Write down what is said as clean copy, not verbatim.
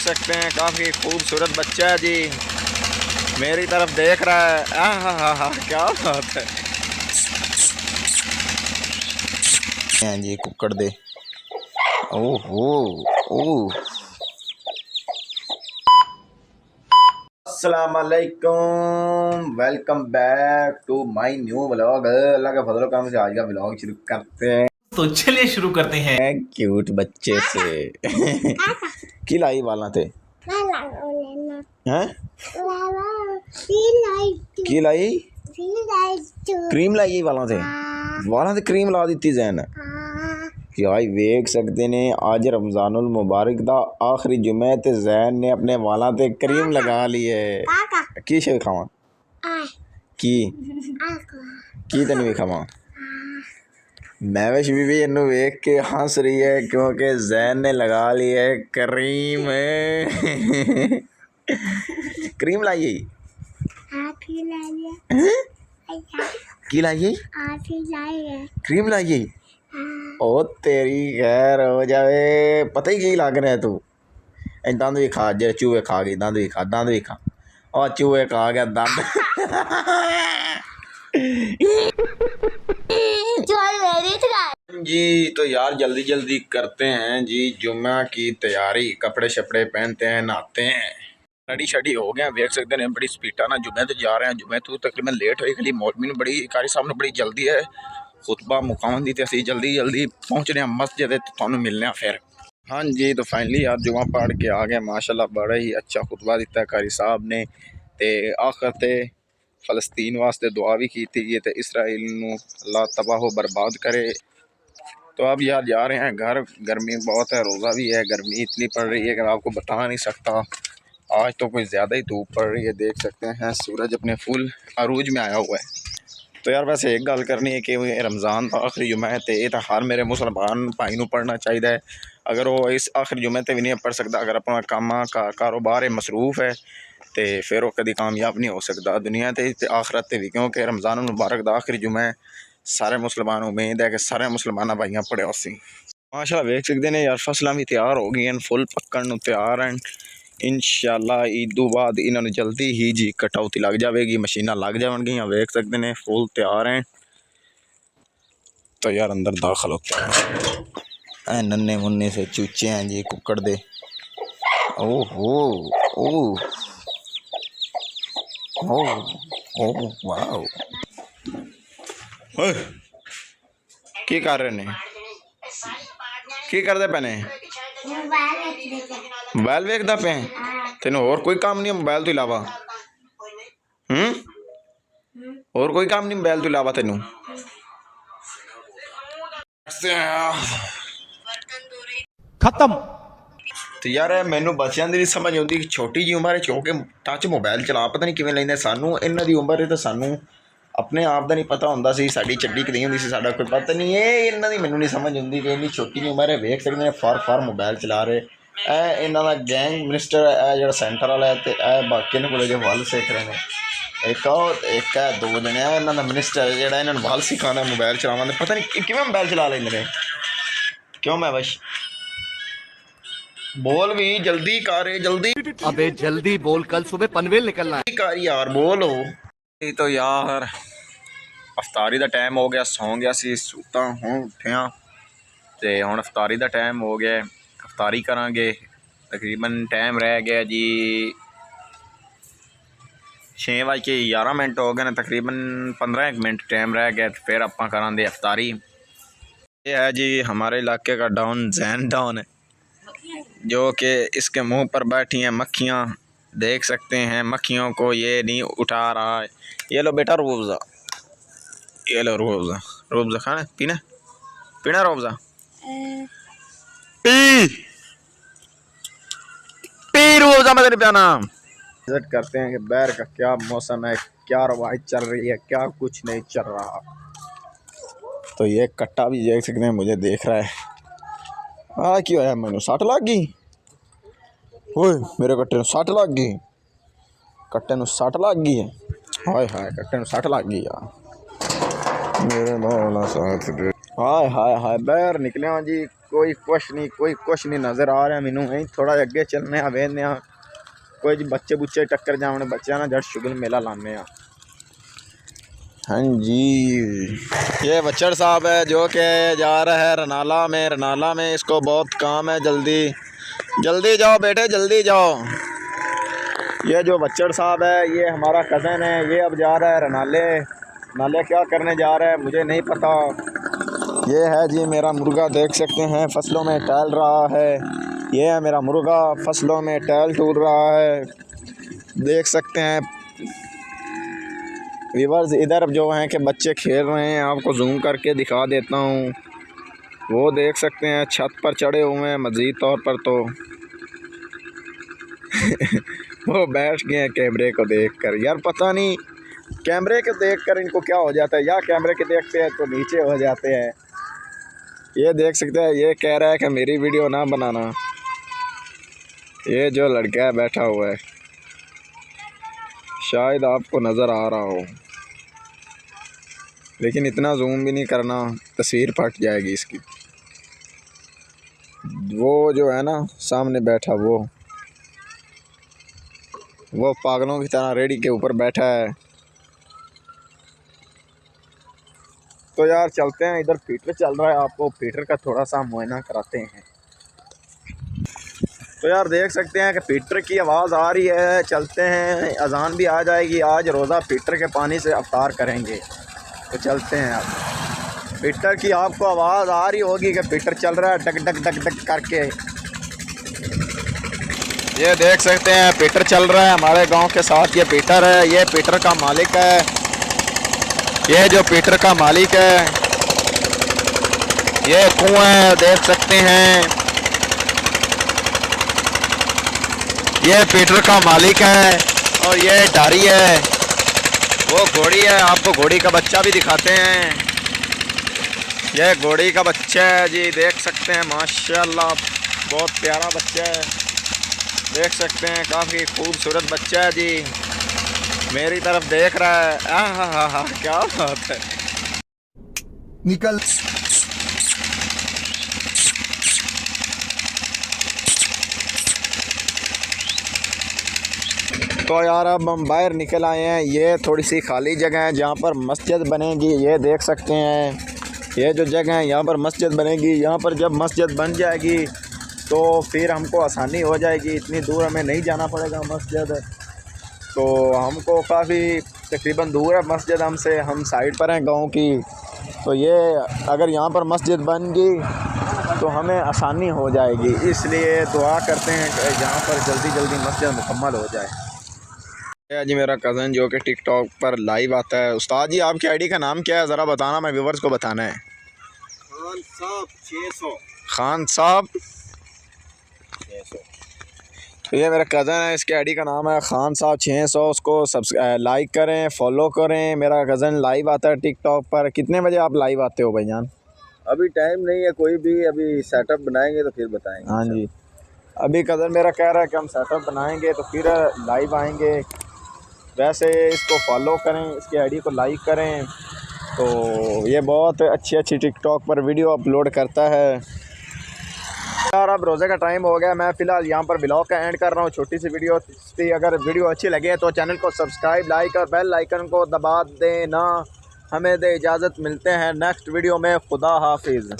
सकते हैं काफ़ी खूबसूरत बच्चा है जी, मेरी तरफ देख रहा है। हा क्या बात है। हैं जी कुक्कड़ दे। ओहो ओह। अस्सलाम वालेकुम, welcome back to my new vlog. अल्लाह का फजल काम से आज का व्लॉग शुरू करते हैं। तो चलिए शुरू करते हैं। क्यूट बच्चे से की लाई वाला थे हैं? की लाई क्रीम लाई वाला थे क्रीम ला दी जैन याई वेख सकते ने अज रमजानुल मुबारक दा आखिरी जुमे ते जैन ने अपने वाला ते क्रीम लगा ली है। की शे खावा की तेन भी खावा मैविश भी इन्नू वेख के हंस रही है क्योंकि जैन ने लगा ली है क्रीम। क्रीम लाई की लाई क्रीम लाई ओ तेरी खैर हो जावे। पता ही की लग रहा है तू दंद भी खा जे चूहे खा गई दंद भी खा और चूहे खा गया दंद। जी तो यार जल्दी जल्दी करते हैं जी जुम्मा की तैयारी, कपड़े शपड़े पहनते हैं, नहाते हैं, रेडी शडी हो गए। देख सकते हैं बड़ी स्पीडा ना जुम्मे तो जा रहे हैं। जुम्मे तो तकरीबन लेट हुई खली मौलवी ने बड़ी कारी साहब ने बड़ी जल्दी है खुतबा मुकाम दी ते असीं जल्दी जल्दी पहुँच रहे हैं मस्जिद ते तुहानू मिलने हैं फिर। हाँ जी तो फाइनली यार जुम्मा पढ़ के आ गए माशाल्लाह, बड़ा ही अच्छा खुतबा दिता कारी साहब ने ते आखिर ते फलस्तीन वास्ते दुआ भी की थी ते इसराइल नू अल्लाह तबाह बर्बाद करे। तो अब यार जा रहे हैं घर, गर्मी बहुत है, रोज़ा भी है, गर्मी इतनी पड़ रही है कि मैं आपको बता नहीं सकता। आज तो कुछ ज़्यादा ही धूप पड़ रही है, देख सकते हैं सूरज अपने फुल अरूज में आया हुआ है। तो यार वैसे एक गल करनी है कि रमज़ान का आखिरी जुम्मा है तो यह हर मेरे मुसलमान भाई नू पढ़ना चाहिए। अगर वो इस आखिरी जुम्मे ते भी नहीं पढ़ सकता, अगर अपना कामा का कारोबार मसरूफ़ है तो फिर वो कभी कामयाब नहीं हो सकता दुनिया ते आखिरत ते भी, क्योंकि रमज़ान मुबारक दा आखिरी जुम्मा है। सारे मुसलमान उम्मीद है कि सारे मुसलमान भाइयों पढ़े उसी माशाल्लाह। वेख सकते हैं यार फसलां भी तैयार हो गई हैं, फुल पक्कण नूं तैयार हैं। इंशाल्लाह ईदों बाद इन्होंने जल्दी ही जी कटौती लग जाएगी, मशीनां लग जाएगियां। वेख सकते हैं फुल तैयार हैं। तो यार अंदर दाखिल होते हैं, नन्हे मुन्ने से चूचे हैं जी कुक्कड़ दे। ओहो ओह ओह वाओ। की कर रहे ने की करते पे ने? मोबाइल वेखदा पे? तेन होर कोई काम नहीं मोबाइल तो इलावा? और कोई काम नहीं मोबाइल तो इलावा तेनू? खत्म। तो यार मैनू बच्चों की नहीं समझ आती, छोटी जी उम्र चौके टच मोबाइल चला पता नहीं किवें लेंदे। सानू इन्हां दी उम्र तो सानू अपने आप का नहीं पता होंदा सी, साडी चड्डी कदी होंदी सी, साडा कोई पता नहीं। ये इन्हां दी मैनू नहीं समझ आती कि इन्नी छोटी जी उम्र है। वेख सकते हैं फार फार मोबाइल चला रहे। ए इन्हां दा गैंग मिनिस्टर है जो सेंटर वाला है, तो यह बाकी को जो वल सीख रहे हैं। एक है दो जने है इन्हां दा मिनिस्टर जो इन्होंने वल सिखाना मोबाइल चलाना। पता नहीं किवें मोबाइल चला लेंदे ने। क्यों मैं बश बोल भी जल्दी कर जल्दी। अबे जल्दी बोल, कल सुबह पनवेल निकलना है। कर यार बोलो। तो यार अफतारी का टाइम हो गया, सौ गया सी सूता हूँ उठिया तो हुण अफतारी का टाइम हो गया, अफतारी करांगे। तकरीबन टाइम रह गया जी 6:11 हो गए ने, तकरीबन 15 मिनट टाइम रह गया, फिर आप करांगे अफतारी। ये है जी हमारे इलाके का डॉन जैन डॉन है, जो कि इसके मुंह पर बैठी हैं मक्खियाँ। देख सकते हैं मक्खियों को ये नहीं उठा रहा है। ये लो बेटा रूबज़ा, ये लो रूबज़ा, रूबज़ा खाना पीना पीना रूबज़ा पी पी रूबज़ा मैं तेरे पियाना। विजिट करते हैं कि बैर का क्या मौसम है, क्या रवाज चल रही है, क्या कुछ नहीं चल रहा। तो ये कट्टा भी देख सकते हैं मुझे देख रहा है। हाँ क्यों है मैनू सट लग गई? ओए मेरे कट्टे नूं सट लग गई, कट्टे नूं सट लग गई है। हाय हाय कट्टे नूं सट लग गई यार मेरे मौला साथ दे। हाय हाय हाय बाहर निकले जी कोई कुछ नहीं नज़र आ रहा मैनू। थोड़ा अगे चलने वेखने कोई बच्चे बुच्चे टक्कर जाने बच्चों ना जट शुगल मेला लाने। हाँ जी, ये बच्चड़ साहब है जो कि जा रहा है रनाला में इसको बहुत काम है। जल्दी जाओ बेटे, जल्दी जाओ। ये जो बच्चड़ साहब है ये हमारा कज़न है। ये अब जा रहा है रनाले क्या करने जा रहा है मुझे नहीं पता। ये है जी मेरा मुर्गा, देख सकते हैं फसलों में टहल रहा है। ये है मेरा मुर्गा, फसलों में टहल टूल रहा है, देख सकते हैं व्यूअर्स। इधर जो हैं कि बच्चे खेल रहे हैं, आपको जूम करके दिखा देता हूँ। वो देख सकते हैं छत पर चढ़े हुए हैं। मज़ीद तौर पर तो वो बैठ गए हैं कैमरे को देखकर। यार पता नहीं कैमरे को देखकर इनको क्या हो जाता है, या कैमरे के देखते हैं तो नीचे हो जाते हैं। ये देख सकते हैं, ये कह रहा है कि मेरी वीडियो ना बनाना। ये जो लड़का है बैठा हुआ है, शायद आपको नज़र आ रहा हो, लेकिन इतना जूम भी नहीं करना, तस्वीर फट जाएगी इसकी। वो जो है ना सामने बैठा, वो पागलों की तरह रेडी के ऊपर बैठा है। तो यार चलते हैं, इधर फीटर चल रहा है, आपको फीटर का थोड़ा सा मुआयना कराते हैं। तो यार देख सकते हैं कि फीटर की आवाज़ आ रही है। चलते हैं, अजान भी आ जाएगी। आज रोज़ा फीटर के पानी से अफ्तार करेंगे। तो चलते हैं। आप फीटर की आपको आवाज़ आ रही होगी कि फीटर चल रहा है डक डक डक डक करके। ये देख सकते हैं फीटर चल रहा है हमारे गांव के साथ। ये फीटर है, ये फीटर का मालिक है। ये जो फीटर का मालिक है, ये कुआं है, देख सकते हैं। ये फीटर का मालिक है और ये डारी है, वो घोड़ी है। आपको घोड़ी का बच्चा भी दिखाते हैं। ये घोड़ी का बच्चा है जी, देख सकते हैं माशाल्लाह बहुत प्यारा बच्चा है। देख सकते हैं काफ़ी खूबसूरत बच्चा है जी, मेरी तरफ देख रहा है। हाँ क्या बात है। निकल। तो यार अब हम बाहर निकल आए हैं। ये थोड़ी सी खाली जगह है जहाँ पर मस्जिद बनेगी। ये देख सकते हैं, ये जो जगह है यहाँ पर मस्जिद बनेगी। यहाँ पर जब मस्जिद बन जाएगी तो फिर हमको आसानी हो जाएगी, इतनी दूर हमें नहीं जाना पड़ेगा मस्जिद। तो हमको काफ़ी तकरीबन दूर है मस्जिद हमसे, हम साइड पर हैं गांव की। तो ये अगर यहाँ पर मस्जिद बन गई तो हमें आसानी हो जाएगी, इसलिए दुआ करते हैं कि यहाँ पर जल्दी जल्दी मस्जिद मुकम्मल हो जाए। जी मेरा कज़न जो कि टिकटॉक पर लाइव आता है। उस्ताद जी आपकी आईडी का नाम क्या है, ज़रा बताना, मैं व्यूवर्स को बताना है। खान साहब 600। खान साहब 600। तो ये मेरा कज़न है, इसके आईडी का नाम है खान साहब 600। उसको लाइक करें, फॉलो करें। मेरा कज़न लाइव आता है टिकटॉक पर। कितने बजे आप लाइव आते हो भाईजान? अभी टाइम नहीं है कोई भी, अभी सेटअप बनाएंगे तो फिर बताएंगे। हाँ जी, अभी कज़न मेरा कह रहा है कि हम सेटअप बनाएंगे तो फिर लाइव आएंगे। वैसे इसको फॉलो करें, इसकी आईडी को लाइक करें। तो ये बहुत अच्छी टिकटॉक पर वीडियो अपलोड करता है। यार अब रोज़े का टाइम हो गया, मैं फ़िलहाल यहाँ पर ब्लॉग का एंड कर रहा हूँ। छोटी सी वीडियो थी, अगर वीडियो अच्छी लगे तो चैनल को सब्सक्राइब, लाइक और बेल आइकन को दबा देना। हमें दे इजाज़त, मिलते हैं नेक्स्ट वीडियो में। खुदा हाफिज़।